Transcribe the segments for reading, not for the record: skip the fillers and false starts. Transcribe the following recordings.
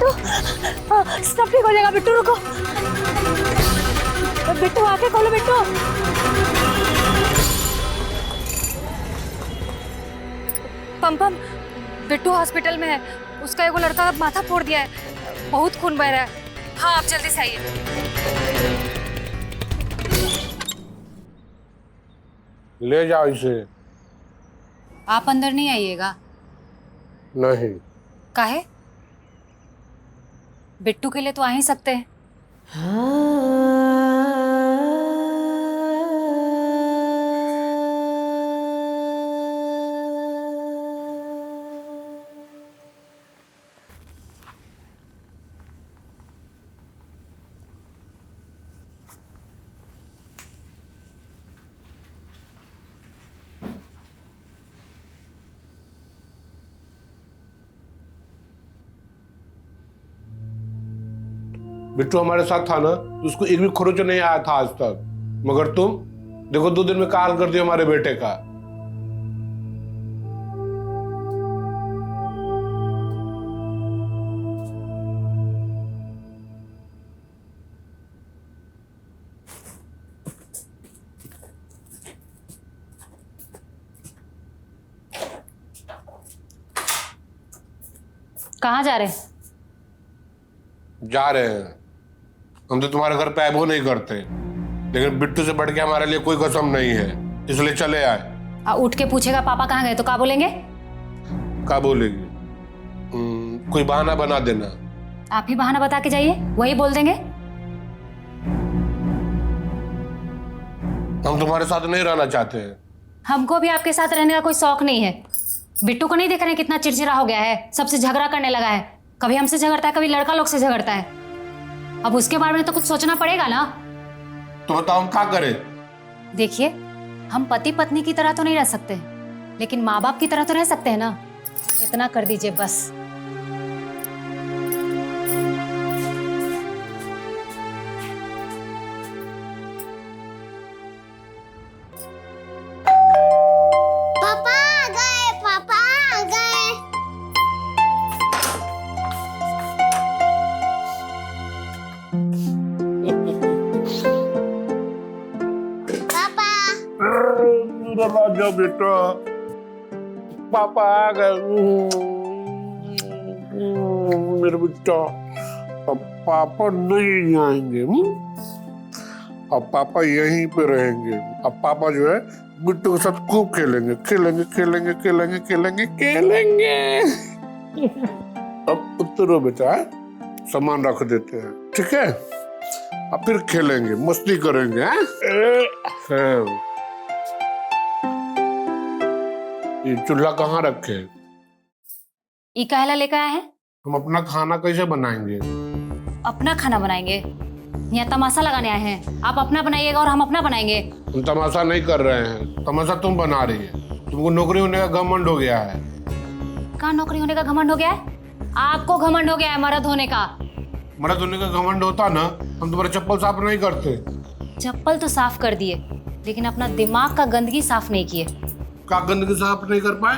बिट्टू सब ठीक हो जाएगा। बिट्टू रुको, बिट्टू आके खोलो। बिट्टू पम बिट्टू हॉस्पिटल में है। उसका एगो लड़का माथा फोड़ दिया है, बहुत खून बह रहा है। हाँ आप जल्दी से आइए। ले जाओ इसे। आप अंदर नहीं आइएगा। नहीं। काहे? बिट्टू के लिए तो आ ही सकते हैं। बिट्टू हमारे साथ था ना, तो उसको एक भी खरोच नहीं आया था आज तक। मगर तुम देखो 2 दिन में काल कर दिया हमारे बेटे का। कहाँ जा रहे हैं? जा रहे हैं। हम तो तुम्हारे घर पे आबो नहीं करते, लेकिन बिट्टू से बढ़ के हमारे लिए कोई कसम नहीं है, इसलिए चले आए। उठ के पूछेगा पापा कहाँ गए तो क्या बोलेंगे? क्या बोलेगी? कोई बहाना बना देना। आप ही बहाना बता के जाइए, वही बोल देंगे। हम तुम्हारे साथ नहीं रहना चाहते हैं। हमको भी आपके साथ रहने का कोई शौक नहीं है। बिट्टू को नहीं देख रहे हैं कितना चिड़चिड़ा हो गया है, सबसे झगड़ा करने लगा है। कभी हमसे झगड़ता है, कभी लड़का लोग से झगड़ता है। अब उसके बारे में तो कुछ सोचना पड़ेगा ना। तो बताओ हम क्या करें? देखिए, हम पति पत्नी की तरह तो नहीं रह सकते, लेकिन माँ बाप की तरह तो रह सकते हैं ना। इतना कर दीजिए बस। पापा आ गए, पापा आ गए। पापा मेरा राजा बेटा, पापा आ गए। मेरा बेटा, अब पापा नहीं आएंगे। अब पापा यहीं पे रहेंगे। अब पापा जो है बिट्टू के साथ खूब खेलेंगे खेलेंगे खेलेंगे खेलेंगे खेलेंगे खेलेंगे। अब उतरो बेटा, सामान रख देते हैं, ठीक है? अब फिर खेलेंगे, मस्ती करेंगे। हाँ? ये चूल्हा कहाँ रखे? ये कहला लेकर आए हैं? हम अपना खाना कैसे बनाएंगे? अपना खाना बनाएंगे? यहाँ तमाशा लगाने आए हैं? आप अपना बनाइएगा और हम अपना बनाएंगे। हम तमाशा नहीं कर रहे हैं, तमाशा तुम बना रही है। तुमको नौकरी होने का घमंड हो गया है। कहाँ नौकरी होने का घमंड हो गया है? आपको घमंड हो गया है मर्द होने का। मर्द होने का घमंड होता ना, हम तुम्हारे चप्पल साफ नहीं करते। चप्पल तो साफ कर दिए, लेकिन अपना दिमाग का गंदगी साफ नहीं किए। क्या गंदगी साफ नहीं कर पाए?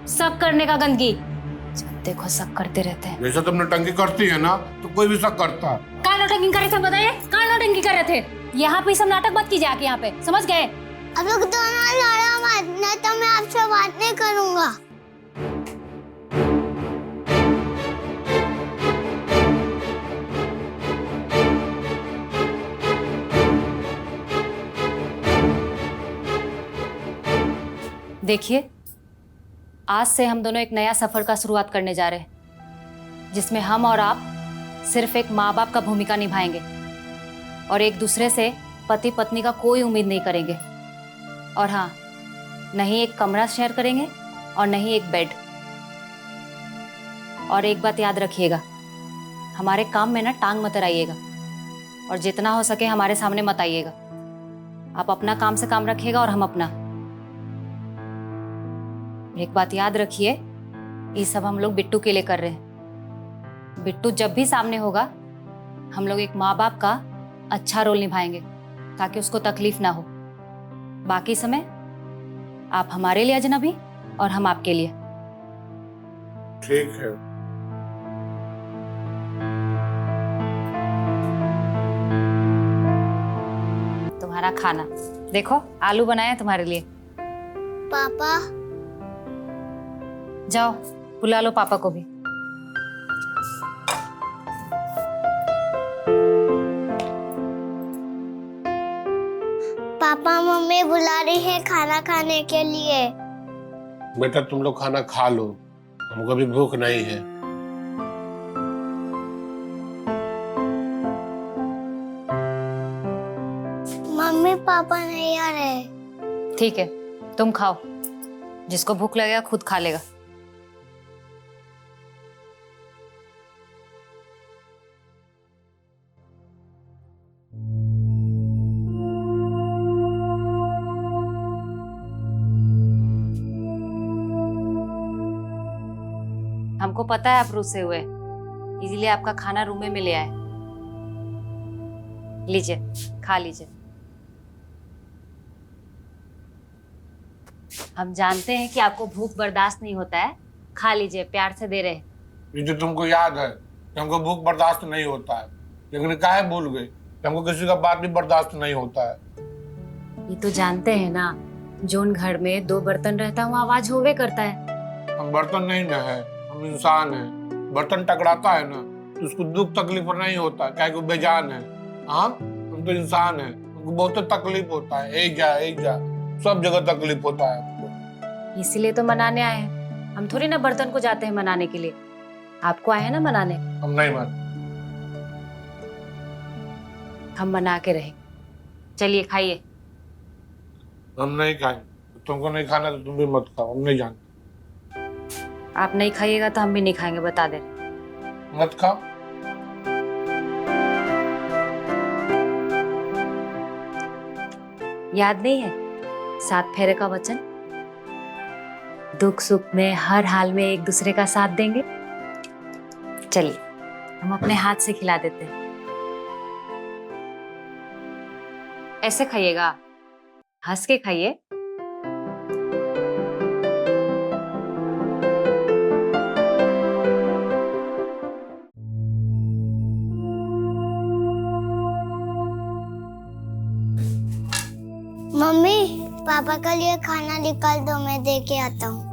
शक करने का गंदगी। जब देखो शक करते रहते हैं। जैसे तुमने टंकी करती है ना, तो कोई भी शक करता है। कहाँ नौटंकी कर रहे थे बताइए? कहाँ नौटंकी कर रहे थे? यहाँ पे सब नाटक मत कीजिए आके यहाँ पे, समझ गए? अब लोग दोनों लड़ा मत, नहीं तो मैं आपसे बात नहीं करूंगा। देखिए, आज से हम दोनों एक नया सफर का शुरुआत करने जा रहे हैं, जिसमें हम और आप सिर्फ एक माँ बाप का भूमिका निभाएंगे और एक दूसरे से पति पत्नी का कोई उम्मीद नहीं करेंगे। और हाँ, नहीं एक कमरा शेयर करेंगे और नहीं एक बेड। और एक बात याद रखिएगा, हमारे काम में ना टांग मत अड़ाइएगा और जितना हो सके हमारे सामने मत आइएगा। आप अपना काम से काम रखिएगा और हम अपना। एक बात याद रखिए, ये सब हम लोग बिट्टू के लिए कर रहे हैं। बिट्टू जब भी सामने होगा, हम लोग एक माँ बाप का अच्छा रोल निभाएंगे ताकि उसको तकलीफ ना हो। बाकी समय आप हमारे लिए अजनबी और हम आपके लिए। ठीक है। तुम्हारा खाना। देखो आलू बनाए हैं तुम्हारे लिए। पापा जाओ बुला लो पापा को भी। पापा मम्मी बुला रही है खाना खाने के लिए। बेटा तुम लोग खाना खा लो, हमको अभी भूख नहीं है। मम्मी पापा नहीं आ रहे। ठीक है तुम खाओ, जिसको भूख लगेगा खुद खा लेगा। हमको पता है आप रुसे हुए, इसीलिए आपका खाना रूम में ले आए। लीजिए खा लीजिए। हम जानते हैं कि आपको भूख बर्दाश्त नहीं होता है, खा लीजिए, प्यार से दे रहे हैं। ये जो तुमको याद है कि हमको भूख बर्दाश्त नहीं होता है, लेकिन काहे भूल गए कि हमको किसी का बात भी बर्दाश्त नहीं होता है। ये तो जानते हैं ना, जोन घर में 2 बर्तन रहता है वहाँ आवाज होवे करता है। हम बर्तन नहीं न है, हम इंसान हैं। बर्तन टकराता है ना तो उसको दुख तकलीफ नहीं होता, क्या वो बेजान है। हाँ हम तो इंसान हैं, हमको बहुत तकलीफ होता है। एक जा सब जगह तकलीफ होता है हमको। इसीलिए तो मनाने आए हैं। हम थोड़ी ना बर्तन को जाते हैं मनाने के लिए, आपको आए हैं ना मनाने। हम नहीं मान। हम मना के रहे। चलिए खाइए। हम नहीं खाएंगे। तुमको नहीं खाना तो तुम भी मत खाओ, हम नहीं जानते। आप नहीं खाइएगा तो हम भी नहीं खाएंगे, बता दे। मत खाओ। याद नहीं है 7 फेरे का वचन? दुख सुख में हर हाल में एक दूसरे का साथ देंगे। चलिए हम अपने हाथ से खिला देते हैं। ऐसे खाइएगा, हंस के खाइए। मम्मी पापा के लिए खाना निकाल दो, मैं दे के आता हूँ।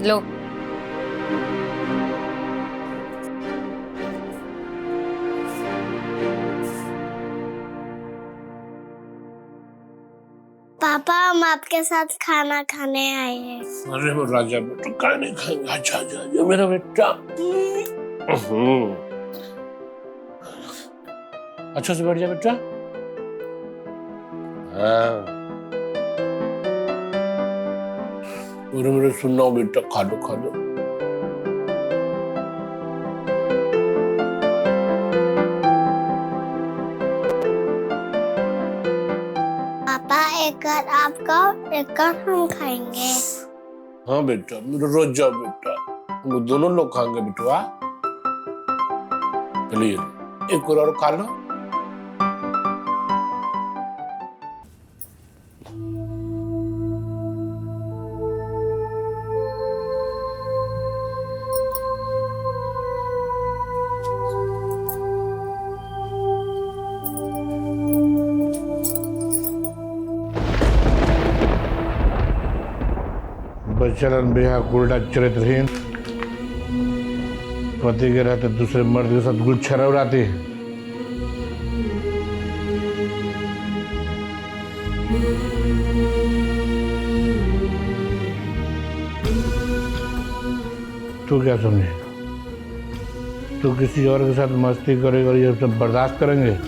लो पापा हम आपके साथ खाना खाने आए हैं। अरे वो राजा बेटा क्या नहीं खाएंगे। अच्छा अच्छा मेरा बेटा। अच्छा से बैठ जा बेटा। हाँ मेरे सुनना बेटा, खा लो खा लो। पापा एक कर आप खाओ, एक कर हम खाएंगे। हाँ बेटा मेरा रोज जाओ बेटा, हम दोनों लोग खाएंगे बेटवा। चलिए एक और खा लो। बचलन बेहा गुलडा चरित्रहीन, पति के रहते दूसरे मर्द के साथ गुलछरा उड़ाती है। तू क्या समझे? तू किसी और के साथ मस्ती करेगा और ये सब बर्दाश्त करेंगे?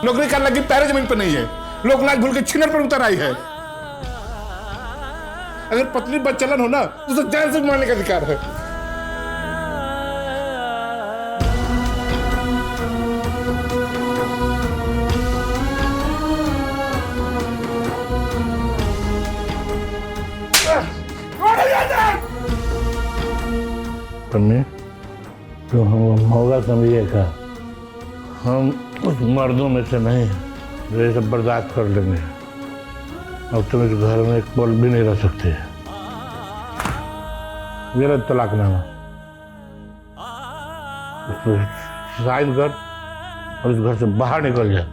नौकरी करने लगी पैर जमीन पर नहीं है, लोकलाज भूल के छिनर पर उतर आई है। अगर पत्नी बच्चलन हो ना तो उसे जेल से मारने का अधिकार है। पन्नी तो हम होगा समझिएगा, हम उस मर्दों में से नहीं जो ये सब बर्दाश्त कर लेंगे। अब तुम इस घर में एक पल भी नहीं रह सकते। मेरा तलाकनामा इस पर साइन कर और इस घर से बाहर निकल जा।